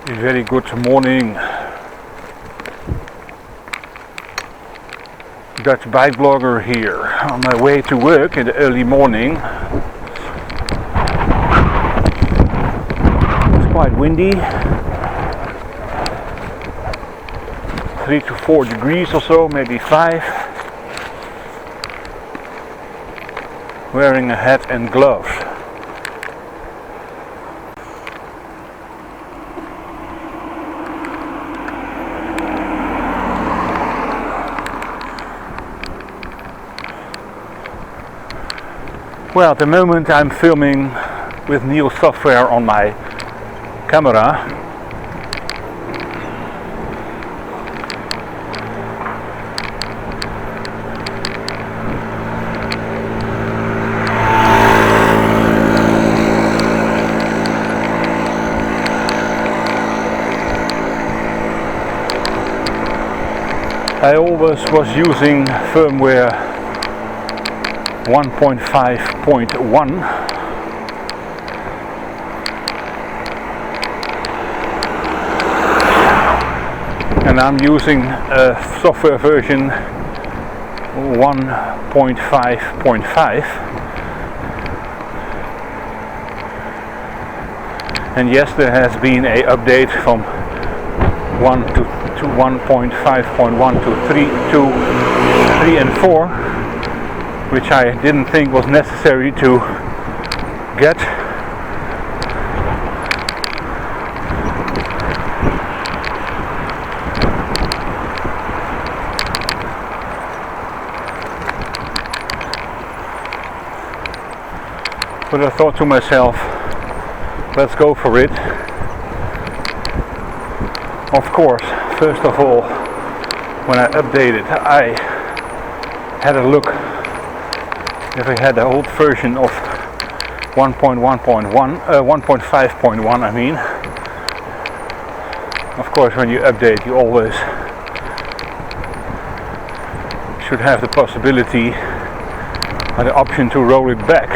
A very good morning. Dutch bike blogger here on my way to work in the early morning. It's quite windy, 3 to 4 degrees or so, maybe 5. Wearing a hat and gloves. Well, at the moment I'm filming with new software on my camera. I always was using firmware 1.5.1, and I'm using a software version 1.5.5, and yes, there has been an update from 1 to 1.5.1 to 3 and 4, which I didn't think was necessary to get. But I thought to myself, let's go for it. Of course, first of all, when I updated, I had a look if I had the old version of 1.5.1, I mean. Of course, when you update, you always should have the possibility or the option to roll it back.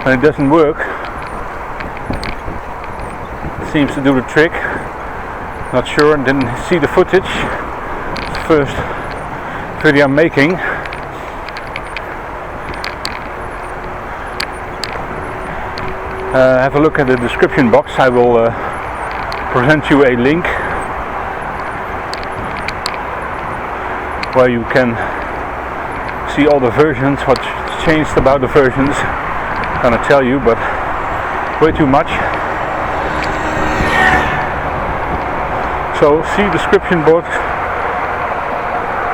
When it doesn't work, it seems to do the trick. Not sure, didn't see the footage. It's the first video I'm making. Have a look at the description box. I will present you a link where you can see all the versions, what's changed about the versions. I'm gonna tell you, but way too much. So see description box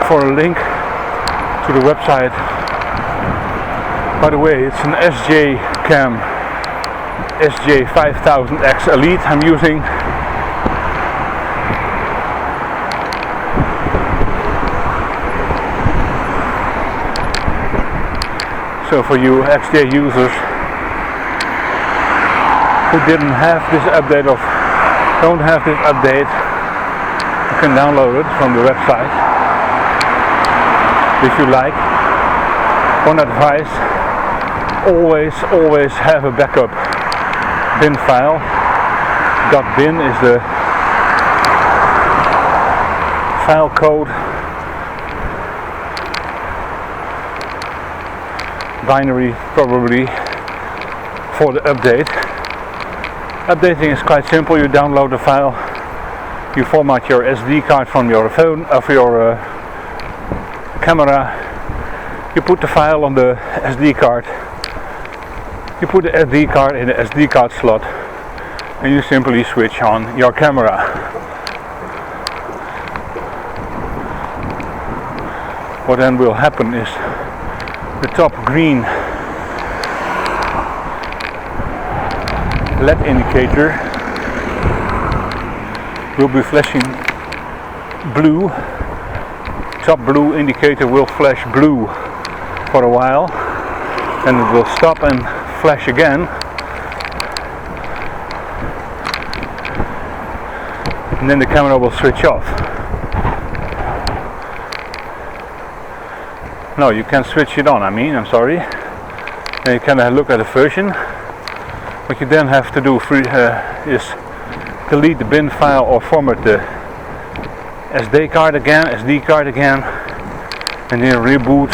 for a link to the website. By the way, it's an SJCAM SJ5000x Elite I'm using. So for you XJ users who didn't have this update or don't have this update, you can download it from the website if you like. One advice, always have a backup bin file. .bin is the file code, binary probably, for the update. Updating is quite simple. You download the file, you format your SD card from your phone of your camera, you put the file on the SD card, you put the SD card in the SD card slot, and you simply switch on your camera. What then will happen is the top green LED indicator will be flashing blue. Top blue indicator will flash blue for a while, and it will stop and flash again, and then the camera will switch off. No, you can switch it on, I'm sorry. And you can look at the version. What you then have to do is delete the bin file or format the SD card again, and then reboot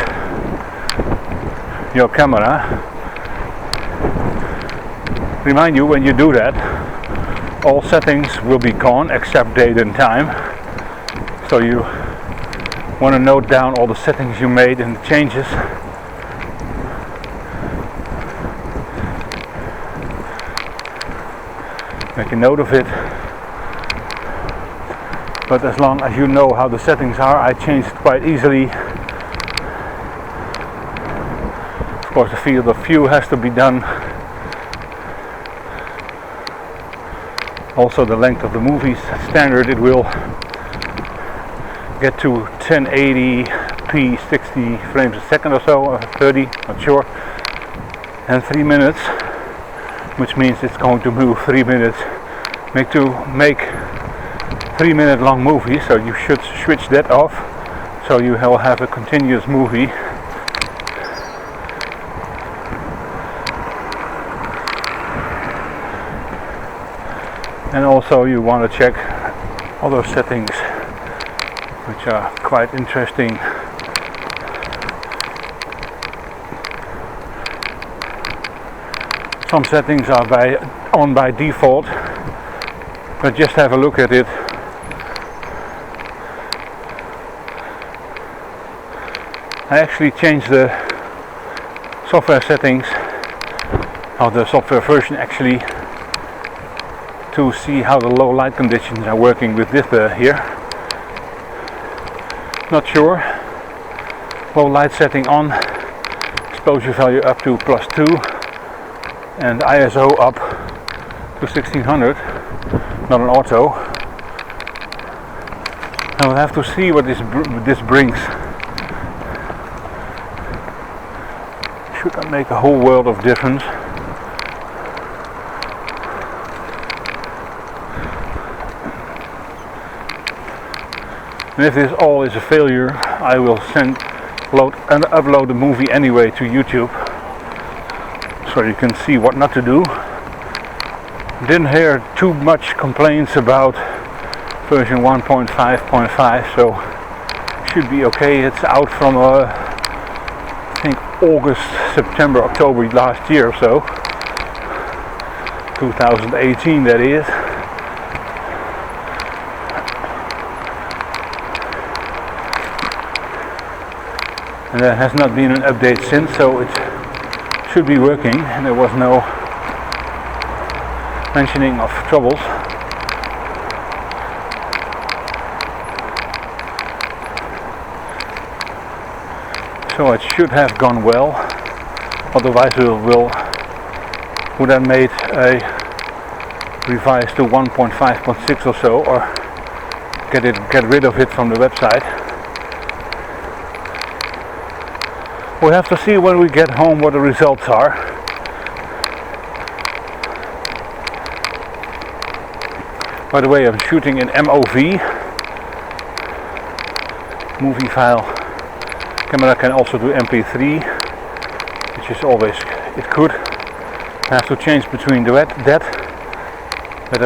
your camera. Remind you, when you do that, all settings will be gone except date and time. So you want to note down all the settings you made and the changes. Make a note of it. But as long as you know how the settings are, I changed it quite easily. Of course, the field of view has to be done. Also, the length of the movie standard, it will get to 1080p 60 frames a second or so, or 30, not sure, and 3 minutes, which means it's going to move 3 minutes. Make 3-minute long movie, so you should switch that off, so you will have a continuous movie. And also you want to check other settings which are quite interesting. Some settings are on by default, but just have a look at it. I actually changed the software settings, or the software version actually, to see how the low light conditions are working with this here. Not sure. Low light setting on, exposure value up to +2, and ISO up to 1600, not an auto. I will have to see what this brings. Should not make a whole world of difference. And if this all is a failure, I will upload the movie anyway to YouTube, so you can see what not to do. Didn't hear too much complaints about version 1.5.5, so should be okay. It's out from I think August, September, October last year or so, 2018 that is. And there has not been an update since, so it should be working, and there was no mentioning of troubles. So it should have gone well, otherwise would have made a revise to 1.5.6 or so, or get rid of it from the website. We'll have to see when we get home what the results are. By the way, I'm shooting in MOV, movie file. Camera can also do MP3, which is always, it could. I have to change between that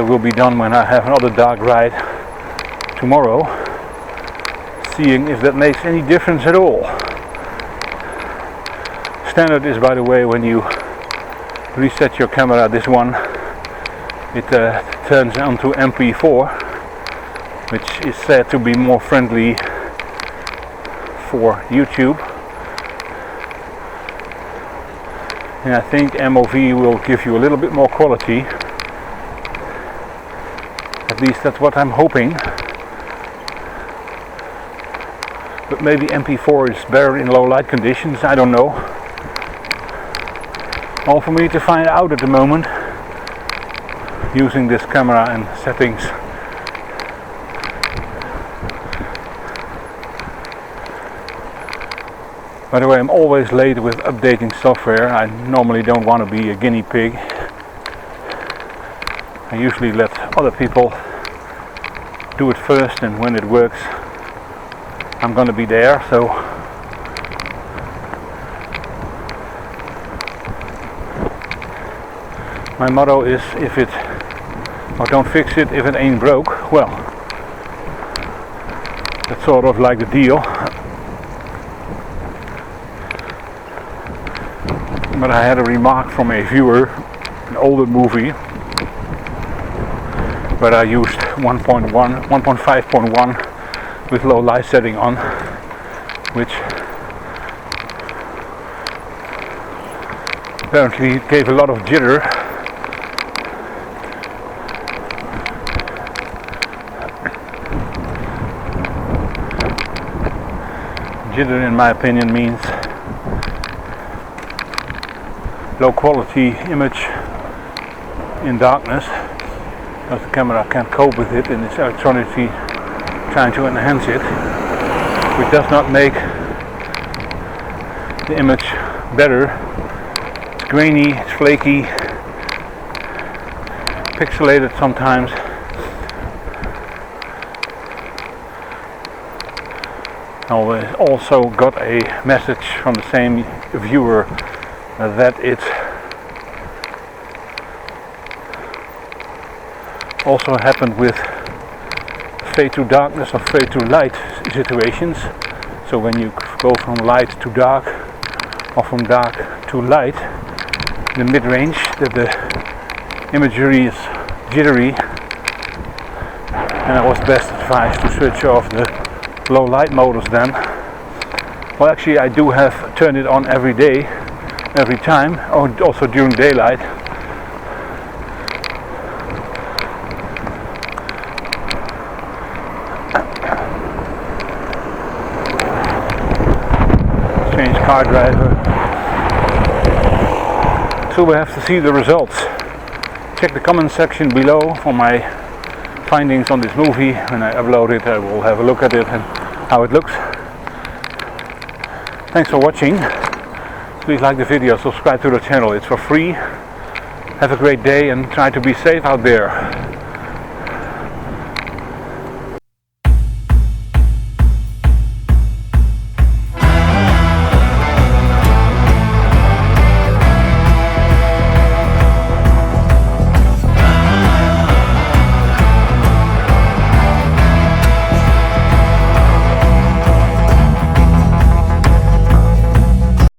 will be done when I have another dark ride tomorrow, seeing if that makes any difference at all. Standard is, by the way, when you reset your camera, this one, it turns onto MP4, which is said to be more friendly for YouTube. And I think MOV will give you a little bit more quality. At least that's what I'm hoping. But maybe MP4 is better in low light conditions, I don't know. All for me to find out at the moment, using this camera and settings. By the way, I'm always late with updating software. I normally don't want to be a guinea pig. I usually let other people do it first, and when it works, I'm going to be there. So my motto is, if it or don't fix it if it ain't broke. Well, that's sort of like the deal. But I had a remark from a viewer, an older movie, where I used 1.5.1 with low light setting on, which apparently gave a lot of jitter. Jitter, in my opinion, means low quality image in darkness, because the camera can't cope with it and it's electronically trying to enhance it, which does not make the image better. It's grainy, it's flaky, pixelated sometimes. I also got a message from the same viewer that it also happened with fade to darkness or fade to light situations. So when you go from light to dark or from dark to light, the mid-range, that the imagery is jittery, and I was best advised to switch off the low light modus then. Well, actually I do have turned it on every day, every time, or also during daylight. Change car driver. So we have to see the results. Check the comment section below for my findings on this movie. When I upload it, I will have a look at it and how it looks. Thanks for watching. Please like the video, subscribe to the channel, it's for free. Have a great day and try to be safe out there.